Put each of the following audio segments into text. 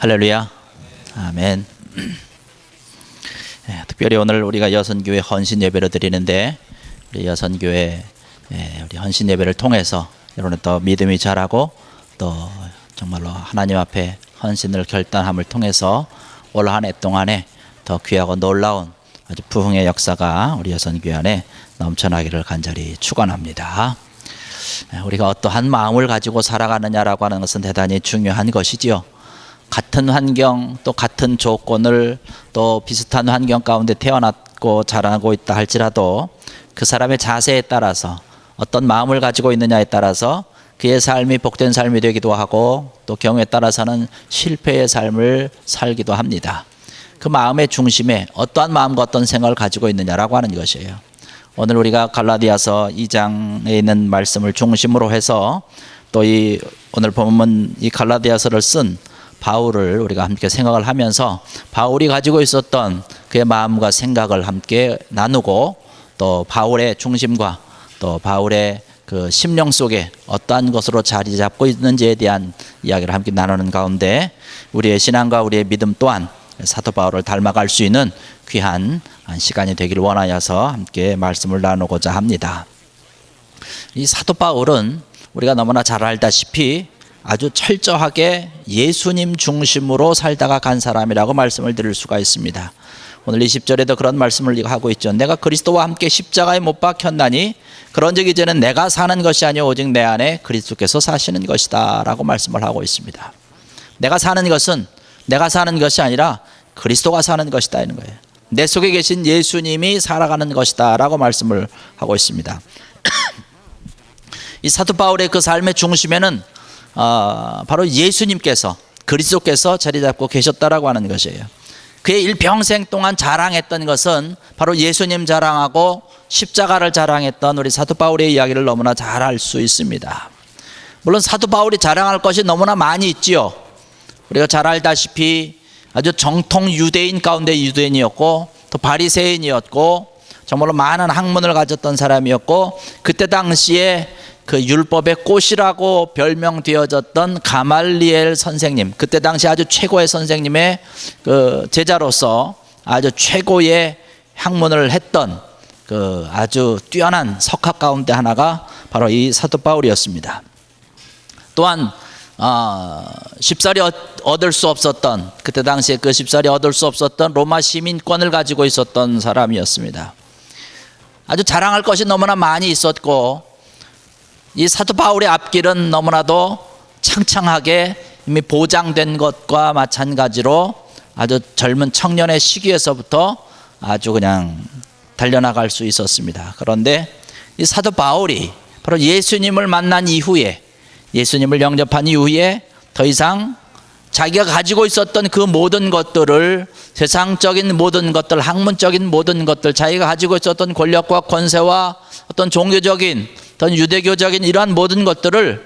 할렐루야. 아멘. 특별히 오늘 우리가 여선교회 헌신 예배를 드리는데, 우리 여선교회 우리 헌신 예배를 통해서 여러분의 또 믿음이 자라고 또 정말로 하나님 앞에 헌신을 결단함을 통해서 올 한 해 동안에 더 귀하고 놀라운 아주 부흥의 역사가 우리 여선교회 안에 넘쳐나기를 간절히 축원합니다. 우리가 어떠한 마음을 가지고 살아가느냐라고 하는 것은 대단히 중요한 것이지요. 같은 환경 또 같은 조건을 또 비슷한 환경 가운데 태어났고 자라고 있다 할지라도 그 사람의 자세에 따라서 어떤 마음을 가지고 있느냐에 따라서 그의 삶이 복된 삶이 되기도 하고 또 경우에 따라서는 실패의 삶을 살기도 합니다. 그 마음의 중심에 어떠한 마음과 어떤 생각을 가지고 있느냐라고 하는 것이에요. 오늘 우리가 갈라디아서 2장에 있는 말씀을 중심으로 해서 또 오늘 본문 이 갈라디아서를 쓴 바울을 우리가 함께 생각을 하면서 바울이 가지고 있었던 그의 마음과 생각을 함께 나누고 또 바울의 중심과 또 바울의 그 심령 속에 어떠한 것으로 자리 잡고 있는지에 대한 이야기를 함께 나누는 가운데 우리의 신앙과 우리의 믿음 또한 사도 바울을 닮아갈 수 있는 귀한 시간이 되기를 원하여서 함께 말씀을 나누고자 합니다. 이 사도 바울은 우리가 너무나 잘 알다시피 아주 철저하게 예수님 중심으로 살다가 간 사람이라고 말씀을 드릴 수가 있습니다. 오늘 20절에도 그런 말씀을 하고 있죠. 내가 그리스도와 함께 십자가에 못 박혔나니 그런즉 이제는 내가 사는 것이 아니오 오직 내 안에 그리스도께서 사시는 것이다 라고 말씀을 하고 있습니다. 내가 사는 것은 내가 사는 것이 아니라 그리스도가 사는 것이다 이런 거예요. 내 속에 계신 예수님이 살아가는 것이다 라고 말씀을 하고 있습니다. 이 사도 바울의 그 삶의 중심에는 바로 예수님께서 그리스도께서 자리 잡고 계셨다라고 하는 것이에요. 그의 일평생 동안 자랑했던 것은 바로 예수님 자랑하고 십자가를 자랑했던 우리 사도 바울의 이야기를 너무나 잘 알 수 있습니다. 물론 사도 바울이 자랑할 것이 너무나 많이 있지요. 우리가 잘 알다시피 아주 정통 유대인 가운데 유대인이었고 또 바리새인이었고 정말로 많은 학문을 가졌던 사람이었고 그때 당시에 그 율법의 꽃이라고 별명되어졌던 가말리엘 선생님, 그때 당시 아주 최고의 선생님의 그 제자로서 아주 최고의 학문을 했던 그 아주 뛰어난 석학 가운데 하나가 바로 이 사도 바울이었습니다. 또한 쉽사리 얻을 수 없었던, 그때 당시에 그 쉽사리 얻을 수 없었던 로마 시민권을 가지고 있었던 사람이었습니다. 아주 자랑할 것이 너무나 많이 있었고 이 사도 바울의 앞길은 너무나도 창창하게 이미 보장된 것과 마찬가지로 아주 젊은 청년의 시기에서부터 아주 그냥 달려나갈 수 있었습니다. 그런데 이 사도 바울이 바로 예수님을 만난 이후에, 예수님을 영접한 이후에 더 이상 자기가 가지고 있었던 그 모든 것들을, 세상적인 모든 것들, 학문적인 모든 것들, 자기가 가지고 있었던 권력과 권세와 어떤 종교적인 어떤 유대교적인 이러한 모든 것들을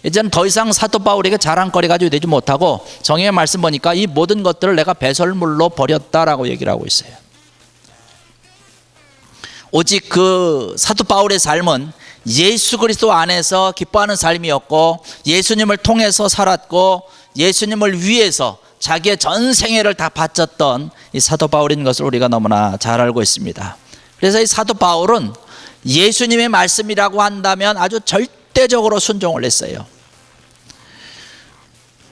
이제는 더 이상 사도 바울에게 자랑거리가 되지 못하고 성경의 말씀 보니까 이 모든 것들을 내가 배설물로 버렸다라고 얘기를 하고 있어요. 오직 그 사도 바울의 삶은 예수 그리스도 안에서 기뻐하는 삶이었고 예수님을 통해서 살았고 예수님을 위해서 자기의 전 생애를 다 바쳤던 이 사도 바울인 것을 우리가 너무나 잘 알고 있습니다. 그래서 이 사도 바울은 예수님의 말씀이라고 한다면 아주 절대적으로 순종을 했어요.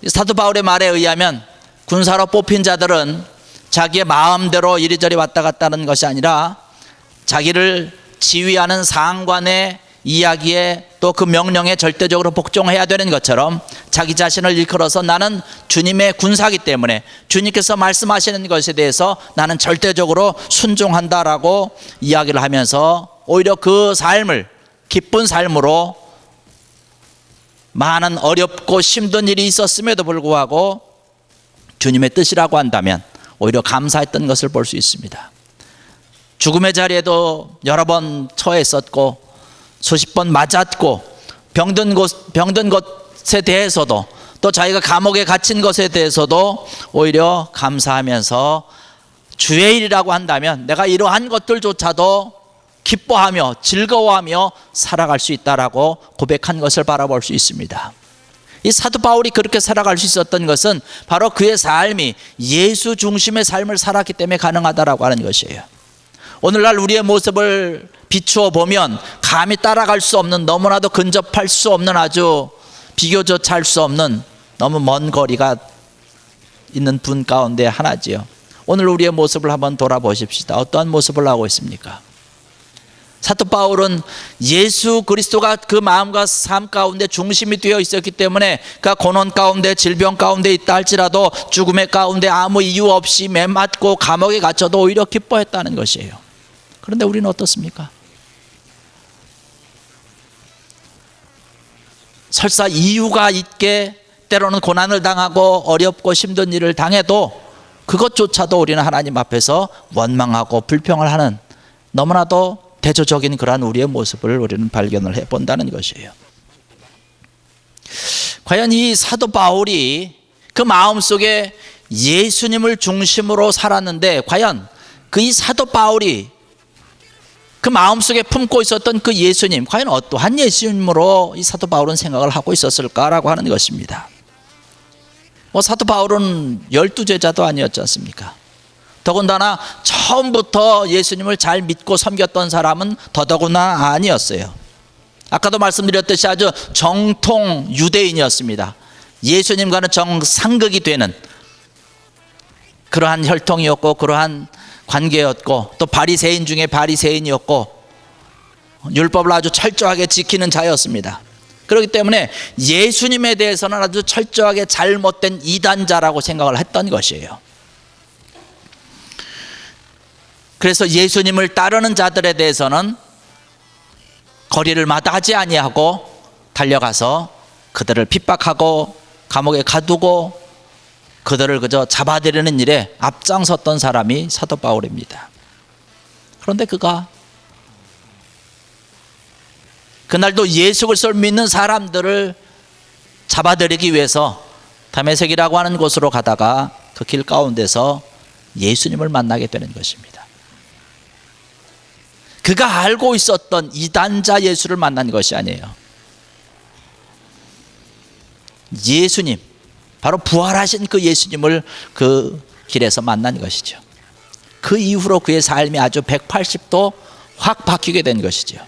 사도 바울의 말에 의하면 군사로 뽑힌 자들은 자기의 마음대로 이리저리 왔다 갔다 하는 것이 아니라 자기를 지휘하는 상관의 이야기에 또 그 명령에 절대적으로 복종해야 되는 것처럼 자기 자신을 일컬어서 나는 주님의 군사이기 때문에 주님께서 말씀하시는 것에 대해서 나는 절대적으로 순종한다라고 이야기를 하면서 오히려 그 삶을 기쁜 삶으로 많은 어렵고 힘든 일이 있었음에도 불구하고 주님의 뜻이라고 한다면 오히려 감사했던 것을 볼 수 있습니다. 죽음의 자리에도 여러 번 처했었고 수십 번 맞았고 병든 것에 대해서도 또 자기가 감옥에 갇힌 것에 대해서도 오히려 감사하면서 주의 일이라고 한다면 내가 이러한 것들조차도 기뻐하며 즐거워하며 살아갈 수 있다라고 고백한 것을 바라볼 수 있습니다. 이 사도 바울이 그렇게 살아갈 수 있었던 것은 바로 그의 삶이 예수 중심의 삶을 살았기 때문에 가능하다라고 하는 것이에요. 오늘날 우리의 모습을 비추어 보면 감히 따라갈 수 없는, 너무나도 근접할 수 없는, 아주 비교조차 할 수 없는 너무 먼 거리가 있는 분 가운데 하나지요. 오늘 우리의 모습을 한번 돌아보십시다. 어떠한 모습을 하고 있습니까? 사도 바울은 예수 그리스도가 그 마음과 삶 가운데 중심이 되어 있었기 때문에 그가 고난 가운데, 질병 가운데 있다 할지라도 죽음의 가운데 아무 이유 없이 매맞고 감옥에 갇혀도 오히려 기뻐했다는 것이에요. 그런데 우리는 어떻습니까? 설사 이유가 있게 때로는 고난을 당하고 어렵고 힘든 일을 당해도 그것조차도 우리는 하나님 앞에서 원망하고 불평을 하는, 너무나도 대조적인 그러한 우리의 모습을 우리는 발견을 해본다는 것이에요. 과연 이 사도 바울이 그 마음속에 예수님을 중심으로 살았는데, 과연 그 이 사도 바울이 그 마음속에 품고 있었던 그 예수님, 과연 어떠한 예수님으로 이 사도 바울은 생각을 하고 있었을까라고 하는 것입니다. 사도 바울은 12제자도 아니었지 않습니까? 더군다나 처음부터 예수님을 잘 믿고 섬겼던 사람은 더더구나 아니었어요. 아까도 말씀드렸듯이 아주 정통 유대인이었습니다. 예수님과는 정상극이 되는 그러한 혈통이었고, 그러한 관계였고, 또 바리새인 중에 바리새인이었고, 율법을 아주 철저하게 지키는 자였습니다. 그렇기 때문에 예수님에 대해서는 아주 철저하게 잘못된 이단자라고 생각을 했던 것이에요. 그래서 예수님을 따르는 자들에 대해서는 거리를 마다하지 아니하고 달려가서 그들을 핍박하고 감옥에 가두고 그들을 그저 잡아들이는 일에 앞장섰던 사람이 사도 바울입니다. 그런데 그가 그날도 예수 그리스도를 믿는 사람들을 잡아들이기 위해서 다메섹이라고 하는 곳으로 가다가 그 길 가운데서 예수님을 만나게 되는 것입니다. 그가 알고 있었던 이단자 예수를 만난 것이 아니에요. 예수님, 바로 부활하신 그 예수님을 그 길에서 만난 것이죠. 그 이후로 그의 삶이 아주 180도 확 바뀌게 된 것이죠.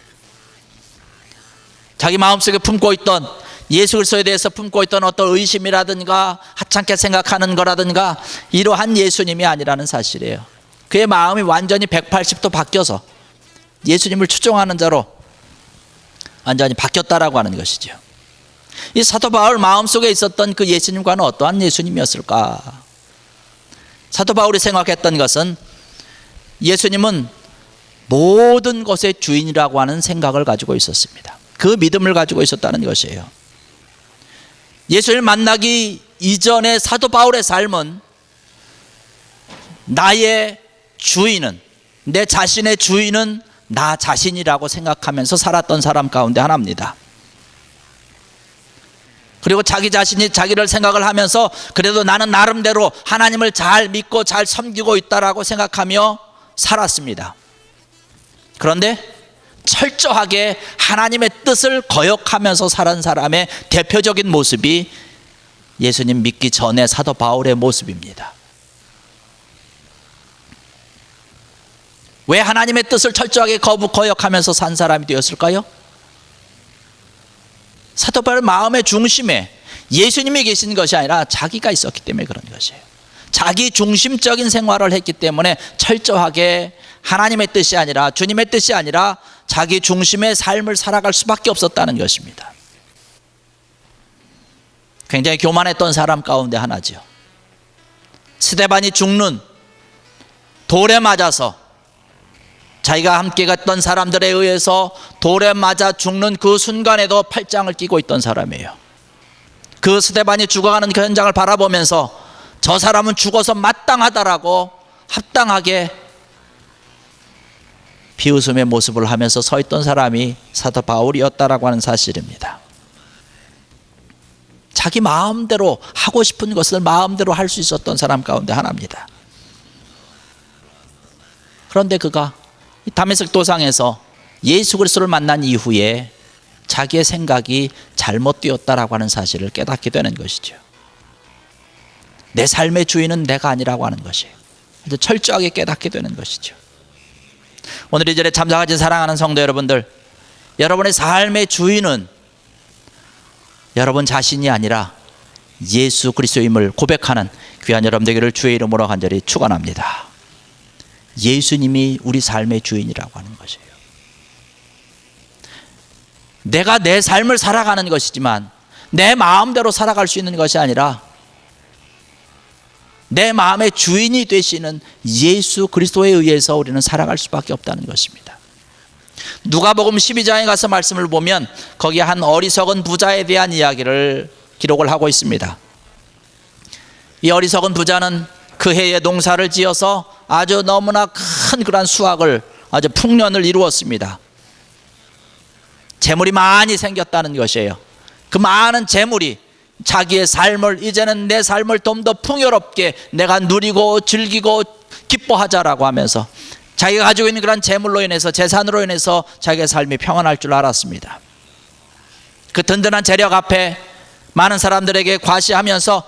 자기 마음속에 품고 있던, 예수 그리스도에 대해서 품고 있던 어떤 의심이라든가 하찮게 생각하는 거라든가 이러한 예수님이 아니라는 사실이에요. 그의 마음이 완전히 180도 바뀌어서 예수님을 추종하는 자로 완전히 바뀌었다라고 하는 것이죠. 이 사도 바울 마음속에 있었던 그 예수님과는 어떠한 예수님이었을까? 사도 바울이 생각했던 것은 예수님은 모든 것의 주인이라고 하는 생각을 가지고 있었습니다. 그 믿음을 가지고 있었다는 것이에요. 예수를 만나기 이전의 사도 바울의 삶은 나의 주인은, 내 자신의 주인은 나 자신이라고 생각하면서 살았던 사람 가운데 하나입니다. 그리고 자기 자신이 자기를 생각을 하면서 그래도 나는 나름대로 하나님을 잘 믿고 잘 섬기고 있다라고 생각하며 살았습니다. 그런데 철저하게 하나님의 뜻을 거역하면서 살은 사람의 대표적인 모습이 예수님 믿기 전에 사도 바울의 모습입니다. 왜 하나님의 뜻을 철저하게 거역하면서 산 사람이 되었을까요? 사도 바울 마음의 중심에 예수님이 계신 것이 아니라 자기가 있었기 때문에 그런 것이에요. 자기 중심적인 생활을 했기 때문에 철저하게 하나님의 뜻이 아니라, 주님의 뜻이 아니라 자기 중심의 삶을 살아갈 수밖에 없었다는 것입니다. 굉장히 교만했던 사람 가운데 하나죠. 스데반이 죽는, 돌에 맞아서, 자기가 함께 갔던 사람들에 의해서 돌에 맞아 죽는 그 순간에도 팔짱을 끼고 있던 사람이에요. 그 스데반이 죽어가는 그 현장을 바라보면서 저 사람은 죽어서 마땅하다라고 합당하게 비웃음의 모습을 하면서 서 있던 사람이 사도 바울이었다라고 하는 사실입니다. 자기 마음대로 하고 싶은 것을 마음대로 할 수 있었던 사람 가운데 하나입니다. 그런데 그가 다메섹 도상에서 예수 그리스도를 만난 이후에 자기의 생각이 잘못 되었다라고 하는 사실을 깨닫게 되는 것이죠. 내 삶의 주인은 내가 아니라고 하는 것이에요. 이제 철저하게 깨닫게 되는 것이죠. 오늘 이 자리에 참석하신 사랑하는 성도 여러분들, 여러분의 삶의 주인은 여러분 자신이 아니라 예수 그리스도임을 고백하는 귀한 여러분 되기를 주의 이름으로 간절히 축원합니다. 예수님이 우리 삶의 주인이라고 하는 것이에요. 내가 내 삶을 살아가는 것이지만 내 마음대로 살아갈 수 있는 것이 아니라 내 마음의 주인이 되시는 예수 그리스도에 의해서 우리는 살아갈 수밖에 없다는 것입니다. 누가복음 12장에 가서 말씀을 보면 거기에 한 어리석은 부자에 대한 이야기를 기록을 하고 있습니다. 이 어리석은 부자는 그 해에 농사를 지어서 아주 너무나 큰 그러한 수확을 아주 풍년을 이루었습니다. 재물이 많이 생겼다는 것이에요. 그 많은 재물이 자기의 삶을, 이제는 내 삶을 좀 더 풍요롭게 내가 누리고 즐기고 기뻐하자라고 하면서 자기가 가지고 있는 그런 재물로 인해서, 재산으로 인해서 자기의 삶이 평안할 줄 알았습니다. 그 든든한 재력 앞에 많은 사람들에게 과시하면서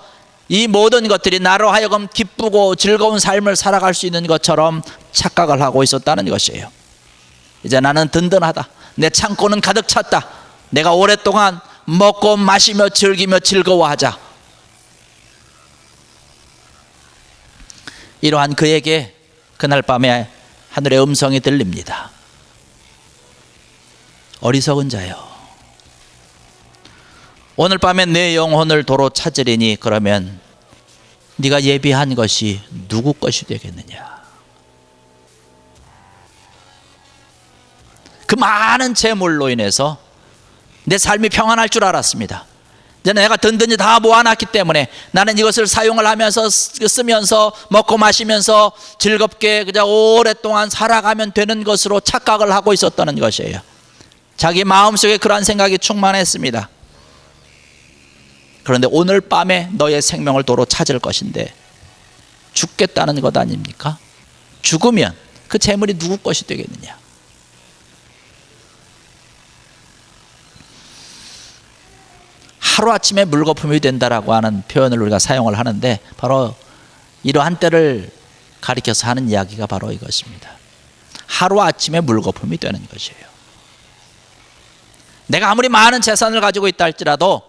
이 모든 것들이 나로 하여금 기쁘고 즐거운 삶을 살아갈 수 있는 것처럼 착각을 하고 있었다는 것이에요. 이제 나는 든든하다, 내 창고는 가득 찼다, 내가 오랫동안 먹고 마시며 즐기며 즐거워하자. 이러한 그에게 그날 밤에 하늘의 음성이 들립니다. 어리석은 자여, 오늘 밤에 내 영혼을 도로 찾으리니 그러면 네가 예비한 것이 누구 것이 되겠느냐. 그 많은 재물로 인해서 내 삶이 평안할 줄 알았습니다. 이제 내가 든든히 다 모아놨기 때문에 나는 이것을 사용을 하면서 쓰면서 먹고 마시면서 즐겁게 그저 오랫동안 살아가면 되는 것으로 착각을 하고 있었다는 것이에요. 자기 마음속에 그러한 생각이 충만했습니다. 그런데 오늘 밤에 너의 생명을 도로 찾을 것인데 죽겠다는 것 아닙니까? 죽으면 그 재물이 누구 것이 되겠느냐. 하루아침에 물거품이 된다라고 하는 표현을 우리가 사용을 하는데 바로 이러한 때를 가리켜서 하는 이야기가 바로 이것입니다. 하루아침에 물거품이 되는 것이에요. 내가 아무리 많은 재산을 가지고 있다 할지라도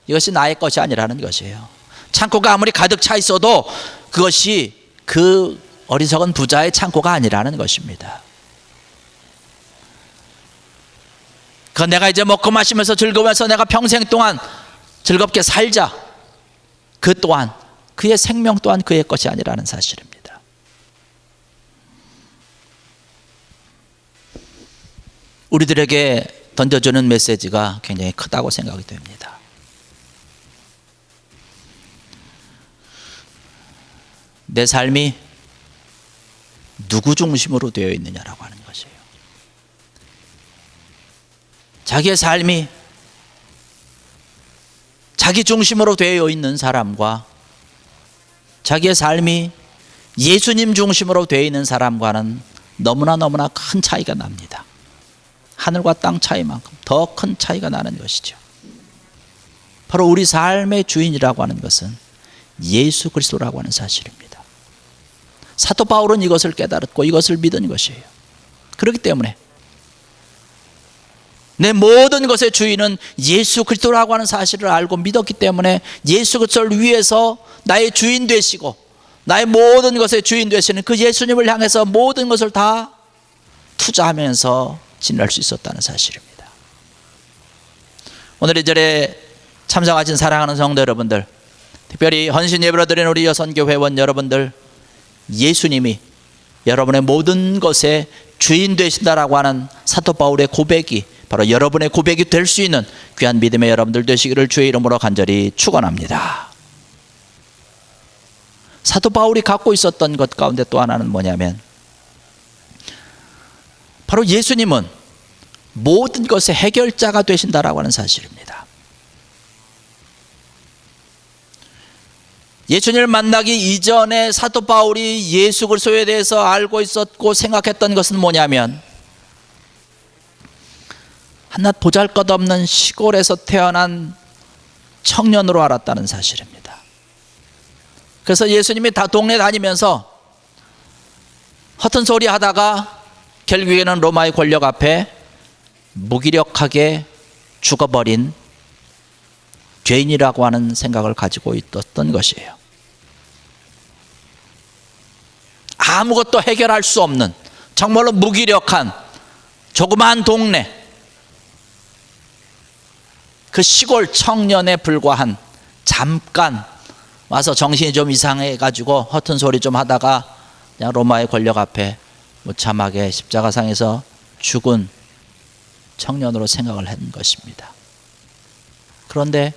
이것이 나의 것이 아니라는 것이에요. 창고가 아무리 가득 차 있어도 그것이 그 어리석은 부자의 창고가 아니라는 것입니다. 그 내가 이제 먹고 마시면서 즐거워서 내가 평생 동안 즐겁게 살자, 그 또한 그의 생명 또한 그의 것이 아니라는 사실입니다. 우리들에게 던져주는 메시지가 굉장히 크다고 생각이 됩니다. 내 삶이 누구 중심으로 되어 있느냐라고 하는 것이에요. 자기의 삶이 자기 중심으로 되어 있는 사람과 자기의 삶이 예수님 중심으로 되어 있는 사람과는 너무나 큰 차이가 납니다. 하늘과 땅 차이만큼 더 큰 차이가 나는 것이죠. 바로 우리 삶의 주인이라고 하는 것은 예수 그리스도라고 하는 사실입니다. 사도 바울은 이것을 깨달았고 이것을 믿은 것이에요. 그렇기 때문에 내 모든 것의 주인은 예수 그리스도라고 하는 사실을 알고 믿었기 때문에 예수 그리스도를 위해서 나의 주인 되시고 나의 모든 것의 주인 되시는 그 예수님을 향해서 모든 것을 다 투자하면서 지낼 수 있었다는 사실입니다. 오늘 이 절에 참석하신 사랑하는 성도 여러분들, 특별히 헌신 예배로 드리는 우리 여선교회원 여러분들, 예수님이 여러분의 모든 것의 주인 되신다라고 하는 사도 바울의 고백이 바로 여러분의 고백이 될 수 있는 귀한 믿음의 여러분들 되시기를 주의 이름으로 간절히 축원합니다. 사도 바울이 갖고 있었던 것 가운데 또 하나는 뭐냐면 바로 예수님은 모든 것의 해결자가 되신다라고 하는 사실입니다. 예수님을 만나기 이전에 사도 바울이 예수 그리스도에 대해서 알고 있었고 생각했던 것은 뭐냐면 한낱 보잘것없는 시골에서 태어난 청년으로 알았다는 사실입니다. 그래서 예수님이 다 동네 다니면서 허튼 소리 하다가 결국에는 로마의 권력 앞에 무기력하게 죽어버린 죄인이라고 하는 생각을 가지고 있었던 것이에요. 아무것도 해결할 수 없는 정말로 무기력한 조그마한 동네, 그 시골 청년에 불과한, 잠깐 와서 정신이 좀 이상해가지고 허튼 소리 좀 하다가 그냥 로마의 권력 앞에 무참하게 십자가상에서 죽은 청년으로 생각을 한 것입니다. 그런데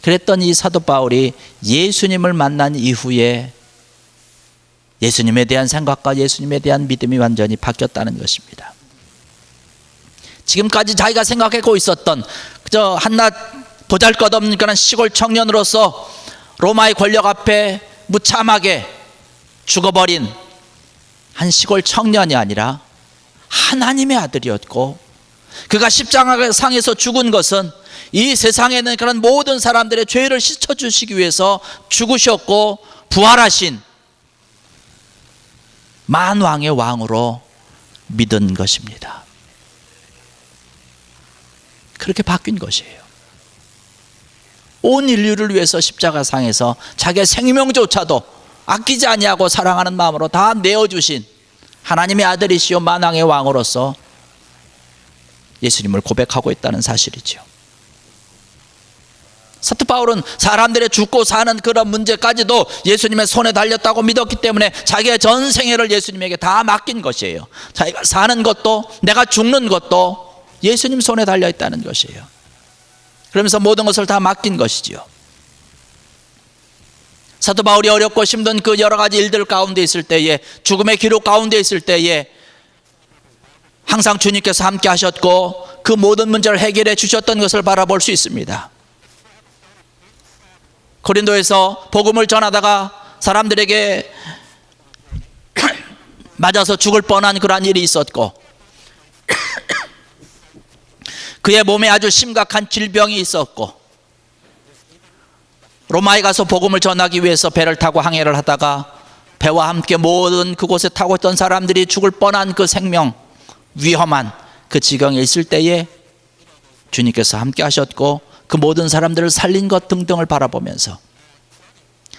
그랬던 이 사도 바울이 예수님을 만난 이후에 예수님에 대한 생각과 예수님에 대한 믿음이 완전히 바뀌었다는 것입니다. 지금까지 자기가 생각하고 있었던 그저 한낱 보잘것없는 그런 시골 청년으로서 로마의 권력 앞에 무참하게 죽어버린 한 시골 청년이 아니라 하나님의 아들이었고, 그가 십자가상에서 죽은 것은 이 세상에 있는 그런 모든 사람들의 죄를 씻어주시기 위해서 죽으셨고 부활하신 만왕의 왕으로 믿은 것입니다. 그렇게 바뀐 것이에요. 온 인류를 위해서 십자가상에서 자기의 생명조차도 아끼지 아니하고 사랑하는 마음으로 다 내어주신 하나님의 아들이시요 만왕의 왕으로서 예수님을 고백하고 있다는 사실이죠. 사도 바울은 사람들의 죽고 사는 그런 문제까지도 예수님의 손에 달렸다고 믿었기 때문에 자기의 전 생애를 예수님에게 다 맡긴 것이에요. 자기가 사는 것도 내가 죽는 것도 예수님 손에 달려있다는 것이에요. 그러면서 모든 것을 다 맡긴 것이지요. 사도 바울이 어렵고 힘든 그 여러 가지 일들 가운데 있을 때에, 죽음의 기록 가운데 있을 때에 항상 주님께서 함께 하셨고 그 모든 문제를 해결해 주셨던 것을 바라볼 수 있습니다. 고린도에서 복음을 전하다가 사람들에게 맞아서 죽을 뻔한 그러한 일이 있었고 그의 몸에 아주 심각한 질병이 있었고, 로마에 가서 복음을 전하기 위해서 배를 타고 항해를 하다가 배와 함께 모든 그곳에 타고 있던 사람들이 죽을 뻔한 그 생명, 위험한 그 지경에 있을 때에 주님께서 함께 하셨고 그 모든 사람들을 살린 것 등등을 바라보면서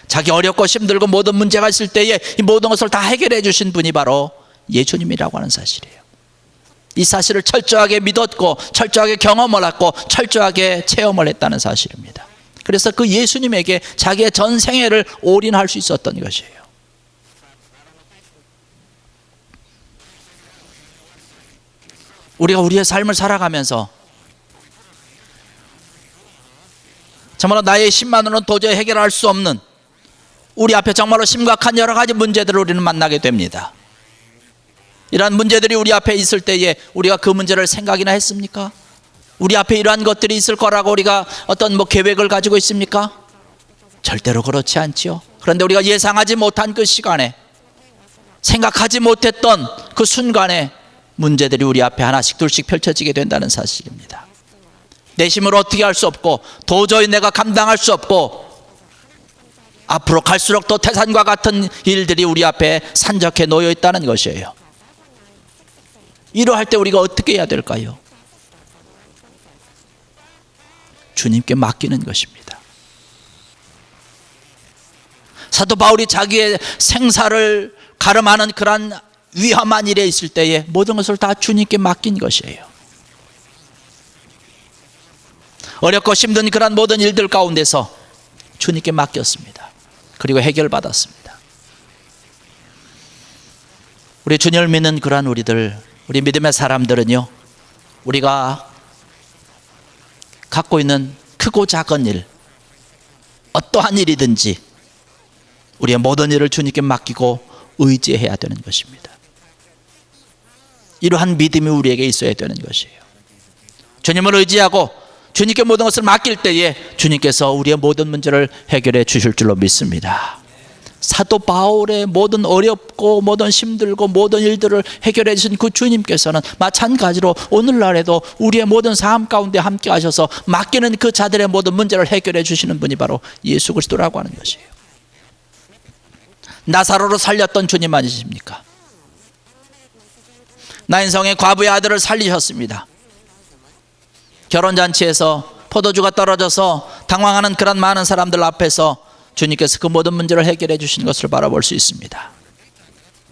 자기 어렵고 힘들고 모든 문제가 있을 때에 이 모든 것을 다 해결해 주신 분이 바로 예수님이라고 하는 사실이에요. 이 사실을 철저하게 믿었고 철저하게 경험을 했고 철저하게 체험을 했다는 사실입니다. 그래서 그 예수님에게 자기의 전 생애를 올인할 수 있었던 것이에요. 우리가 우리의 삶을 살아가면서 정말로 나의 힘만으로는 도저히 해결할 수 없는 우리 앞에 정말로 심각한 여러 가지 문제들을 우리는 만나게 됩니다. 이러한 문제들이 우리 앞에 있을 때에 우리가 그 문제를 생각이나 했습니까? 우리 앞에 이러한 것들이 있을 거라고 우리가 어떤 계획을 가지고 있습니까? 절대로 그렇지 않지요. 그런데 우리가 예상하지 못한 그 시간에, 생각하지 못했던 그 순간에 문제들이 우리 앞에 하나씩 둘씩 펼쳐지게 된다는 사실입니다. 내 힘으로 어떻게 할 수 없고 도저히 내가 감당할 수 없고 앞으로 갈수록 또 태산과 같은 일들이 우리 앞에 산적해 놓여 있다는 것이에요. 이러할 때 우리가 어떻게 해야 될까요? 주님께 맡기는 것입니다. 사도 바울이 자기의 생사를 가름하는 그런 위험한 일에 있을 때에 모든 것을 다 주님께 맡긴 것이에요. 어렵고 힘든 그런 모든 일들 가운데서 주님께 맡겼습니다. 그리고 해결받았습니다. 우리 주님을 믿는 그러한 우리 믿음의 사람들은요, 우리가 갖고 있는 크고 작은 일, 어떠한 일이든지 우리의 모든 일을 주님께 맡기고 의지해야 되는 것입니다. 이러한 믿음이 우리에게 있어야 되는 것이에요. 주님을 의지하고 주님께 모든 것을 맡길 때에 주님께서 우리의 모든 문제를 해결해 주실 줄로 믿습니다. 사도 바울의 모든 어렵고 모든 힘들고 모든 일들을 해결해 주신 그 주님께서는 마찬가지로 오늘날에도 우리의 모든 삶 가운데 함께 하셔서 맡기는 그 자들의 모든 문제를 해결해 주시는 분이 바로 예수 그리스도라고 하는 것이에요. 나사로를 살렸던 주님 아니십니까? 나인성의 과부의 아들을 살리셨습니다. 결혼잔치에서 포도주가 떨어져서 당황하는 그런 많은 사람들 앞에서 주님께서 그 모든 문제를 해결해 주시는 것을 바라볼 수 있습니다.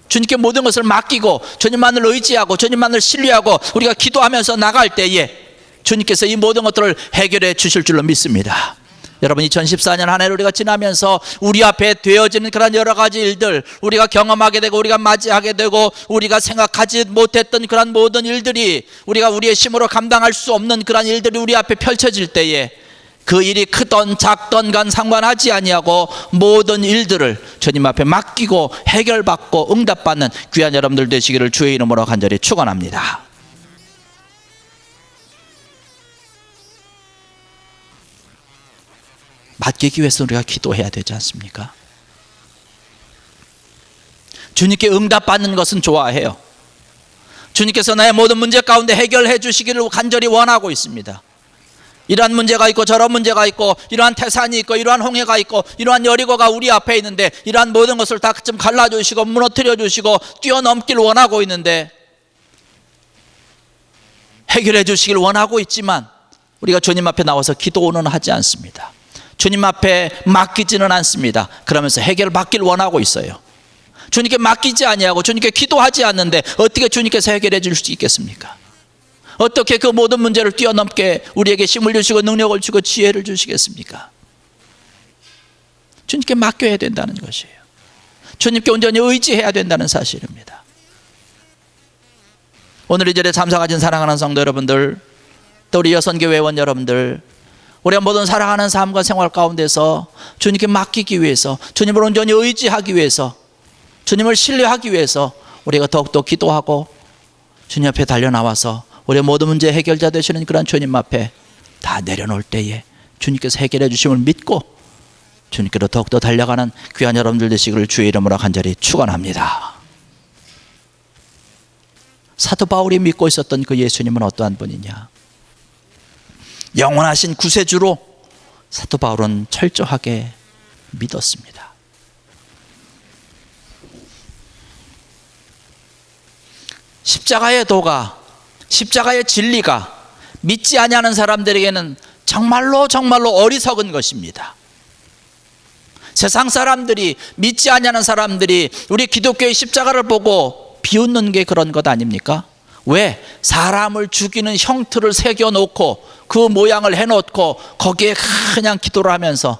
주님께 모든 것을 맡기고 주님만을 의지하고 주님만을 신뢰하고 우리가 기도하면서 나갈 때에 주님께서 이 모든 것들을 해결해 주실 줄로 믿습니다. 여러분, 2014년 한 해를 우리가 지나면서 우리 앞에 되어지는 그런 여러 가지 일들, 우리가 경험하게 되고 우리가 맞이하게 되고 우리가 생각하지 못했던 그런 모든 일들이, 우리가 우리의 힘으로 감당할 수 없는 그런 일들이 우리 앞에 펼쳐질 때에 그 일이 크던 작던 간 상관하지 아니하고 모든 일들을 주님 앞에 맡기고 해결받고 응답받는 귀한 여러분들 되시기를 주의 이름으로 간절히 축원합니다. 맡기기 위해서 우리가 기도해야 되지 않습니까? 주님께 응답받는 것은 좋아해요. 주님께서 나의 모든 문제 가운데 해결해 주시기를 간절히 원하고 있습니다. 이러한 문제가 있고 저런 문제가 있고 이러한 태산이 있고 이러한 홍해가 있고 이러한 여리고가 우리 앞에 있는데 이러한 모든 것을 다 좀 갈라주시고 무너뜨려 주시고 뛰어넘기를 원하고 있는데, 해결해 주시길 원하고 있지만 우리가 주님 앞에 나와서 기도는 하지 않습니다. 주님 앞에 맡기지는 않습니다. 그러면서 해결받길 원하고 있어요. 주님께 맡기지 아니하고 주님께 기도하지 않는데 어떻게 주님께서 해결해 줄 수 있겠습니까? 어떻게 그 모든 문제를 뛰어넘게 우리에게 힘을 주시고 능력을 주고 지혜를 주시겠습니까? 주님께 맡겨야 된다는 것이에요. 주님께 온전히 의지해야 된다는 사실입니다. 오늘 이 자리에 참석하신 사랑하는 성도 여러분들, 또 우리 여선교회 회원 여러분들, 우리가 모든 살아가는 삶과 생활 가운데서 주님께 맡기기 위해서, 주님을 온전히 의지하기 위해서, 주님을 신뢰하기 위해서 우리가 더욱더 기도하고 주님 앞에 달려나와서 우리의 모든 문제 해결자 되시는 그런 주님 앞에 다 내려놓을 때에 주님께서 해결해 주심을 믿고 주님께로 더욱더 달려가는 귀한 여러분들 되시기를 주의 이름으로 간절히 축원합니다. 사도 바울이 믿고 있었던 그 예수님은 어떠한 분이냐? 영원하신 구세주로 사도 바울은 철저하게 믿었습니다. 십자가의 도가, 십자가의 진리가 믿지 아니하는 사람들에게는 정말로 어리석은 것입니다. 세상 사람들이, 믿지 아니하는 사람들이 우리 기독교의 십자가를 보고 비웃는 게 그런 것 아닙니까? 왜? 사람을 죽이는 형틀을 새겨놓고 그 모양을 해놓고 거기에 그냥 기도를 하면서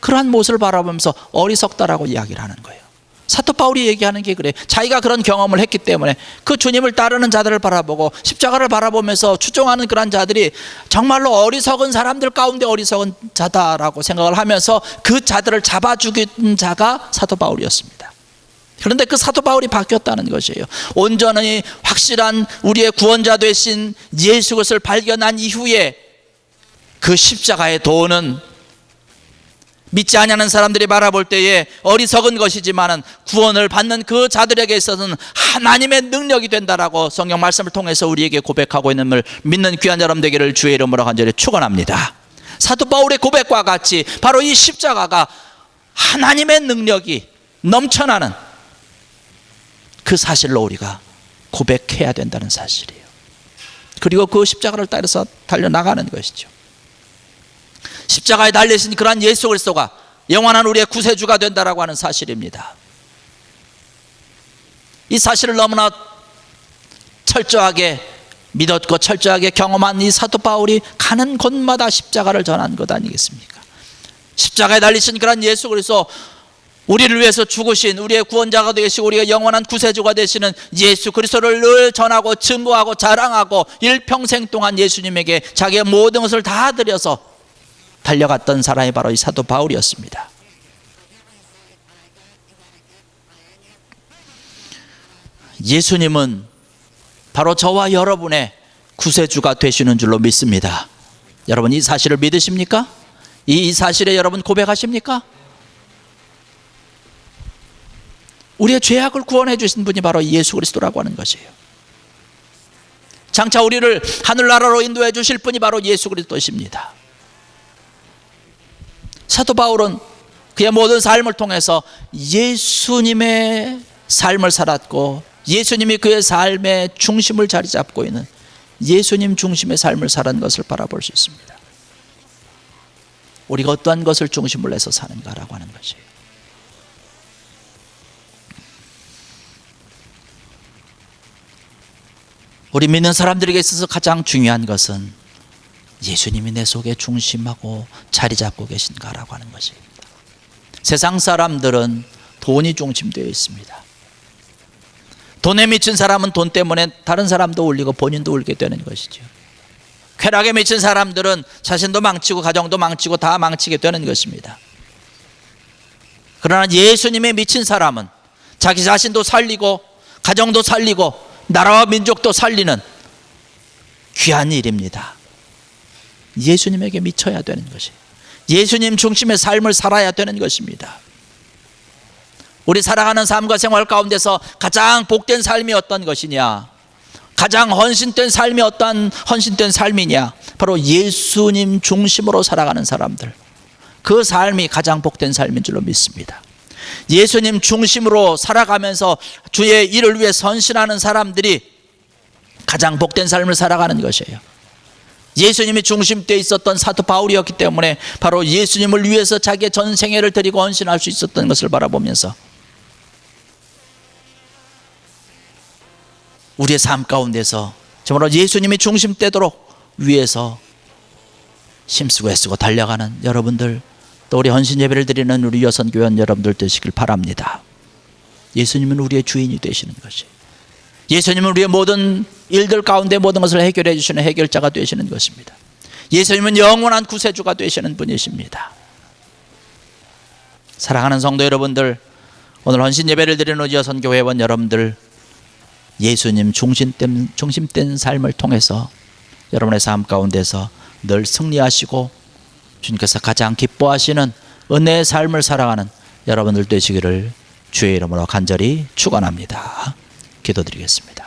그러한 모습을 바라보면서 어리석다라고 이야기를 하는 거예요. 사도 바울이 얘기하는 게 그래. 자기가 그런 경험을 했기 때문에 그 주님을 따르는 자들을 바라보고 십자가를 바라보면서 추종하는 그런 자들이 정말로 어리석은 사람들 가운데 어리석은 자다라고 생각을 하면서 그 자들을 잡아 죽인 자가 사도 바울이었습니다. 그런데 그 사도 바울이 바뀌었다는 것이에요. 온전히 확실한 우리의 구원자 되신 예수 그리스도를 발견한 이후에 그 십자가의 도는 믿지 아니하는 사람들이 바라볼 때에 어리석은 것이지만은 구원을 받는 그 자들에게 있어서는 하나님의 능력이 된다라고 성경 말씀을 통해서 우리에게 고백하고 있는 걸 믿는 귀한 여러분 되기를 주의 이름으로 간절히 축원합니다. 사도 바울의 고백과 같이 바로 이 십자가가 하나님의 능력이 넘쳐나는 그 사실로 우리가 고백해야 된다는 사실이에요. 그리고 그 십자가를 따라서 달려나가는 것이죠. 십자가에 달리신 그러한 예수 그리스도가 영원한 우리의 구세주가 된다라고 하는 사실입니다. 이 사실을 너무나 철저하게 믿었고 철저하게 경험한 이 사도 바울이 가는 곳마다 십자가를 전한 것 아니겠습니까? 십자가에 달리신 그러한 예수 그리스도, 우리를 위해서 죽으신 우리의 구원자가 되시고 우리가 영원한 구세주가 되시는 예수 그리스도를 늘 전하고 증거하고 자랑하고 일평생 동안 예수님에게 자기의 모든 것을 다 드려서 달려갔던 사람이 바로 이 사도 바울이었습니다. 예수님은 바로 저와 여러분의 구세주가 되시는 줄로 믿습니다. 여러분 이 사실을 믿으십니까? 이 사실에 여러분 고백하십니까? 우리의 죄악을 구원해 주신 분이 바로 예수 그리스도라고 하는 것이에요. 장차 우리를 하늘나라로 인도해 주실 분이 바로 예수 그리스도십니다. 사도 바울은 그의 모든 삶을 통해서 예수님의 삶을 살았고, 예수님이 그의 삶의 중심을 자리 잡고 있는 예수님 중심의 삶을 살은 것을 바라볼 수 있습니다. 우리가 어떠한 것을 중심으로 해서 사는가라고 하는 것이에요. 우리 믿는 사람들에게 있어서 가장 중요한 것은 예수님이 내 속에 중심하고 자리 잡고 계신가라고 하는 것입니다. 세상 사람들은 돈이 중심되어 있습니다. 돈에 미친 사람은 돈 때문에 다른 사람도 울리고 본인도 울게 되는 것이죠. 쾌락에 미친 사람들은 자신도 망치고 가정도 망치고 다 망치게 되는 것입니다. 그러나 예수님에 미친 사람은 자기 자신도 살리고 가정도 살리고 나라와 민족도 살리는 귀한 일입니다. 예수님에게 미쳐야 되는 것이, 예수님 중심의 삶을 살아야 되는 것입니다. 우리 살아가는 삶과 생활 가운데서 가장 복된 삶이 어떤 것이냐, 가장 헌신된 삶이 어떤 헌신된 삶이냐, 바로 예수님 중심으로 살아가는 사람들, 그 삶이 가장 복된 삶인 줄로 믿습니다. 예수님 중심으로 살아가면서 주의 일을 위해 헌신하는 사람들이 가장 복된 삶을 살아가는 것이에요. 예수님이 중심되어 있었던 사도 바울이었기 때문에 바로 예수님을 위해서 자기의 전 생애를 드리고 헌신할 수 있었던 것을 바라보면서 우리의 삶 가운데서 정말로 예수님이 중심되도록 위해서 힘쓰고 애쓰고 달려가는 여러분들, 또 우리 헌신 예배를 드리는 우리 여선교회 여러분들 되시길 바랍니다. 예수님은 우리의 주인이 되시는 것이, 예수님은 우리의 모든 일들 가운데 모든 것을 해결해 주시는 해결자가 되시는 것입니다. 예수님은 영원한 구세주가 되시는 분이십니다. 사랑하는 성도 여러분들, 오늘 헌신 예배를 드리는 우리 여선교회원 여러분들, 예수님 중심된 삶을 통해서 여러분의 삶 가운데서 늘 승리하시고 주님께서 가장 기뻐하시는 은혜의 삶을 살아가는 여러분들 되시기를 주의 이름으로 간절히 축원합니다. 기도드리겠습니다.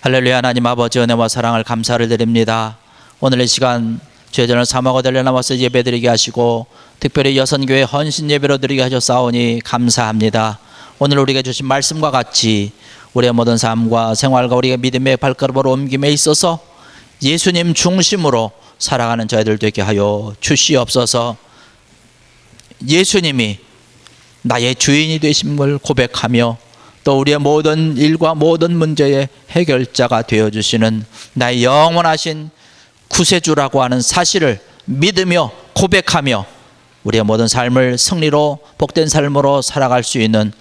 할렐루야. 하나님 아버지, 은혜와 사랑을 감사를 드립니다. 오늘 이 시간 죄전을 사모하고 달려나와서 예배드리게 하시고 특별히 여선교회 헌신 예배로 드리게 하셨사오니 감사합니다. 오늘 우리에게 주신 말씀과 같이 우리의 모든 삶과 생활과 우리의 믿음의 발걸음으로 옮김에 있어서 예수님 중심으로 살아가는 저희들 되게 하여 주시옵소서. 예수님이 나의 주인이 되심을 고백하며 또 우리의 모든 일과 모든 문제의 해결자가 되어주시는 나의 영원하신 구세주라고 하는 사실을 믿으며 고백하며 우리의 모든 삶을 승리로 복된 삶으로 살아갈 수 있는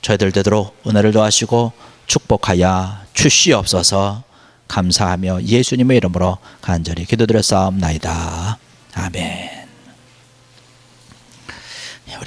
저희들 되도록 은혜를 더하시고 축복하여 주시옵소서. 감사하며 예수님의 이름으로 간절히 기도드렸사옵나이다. 아멘.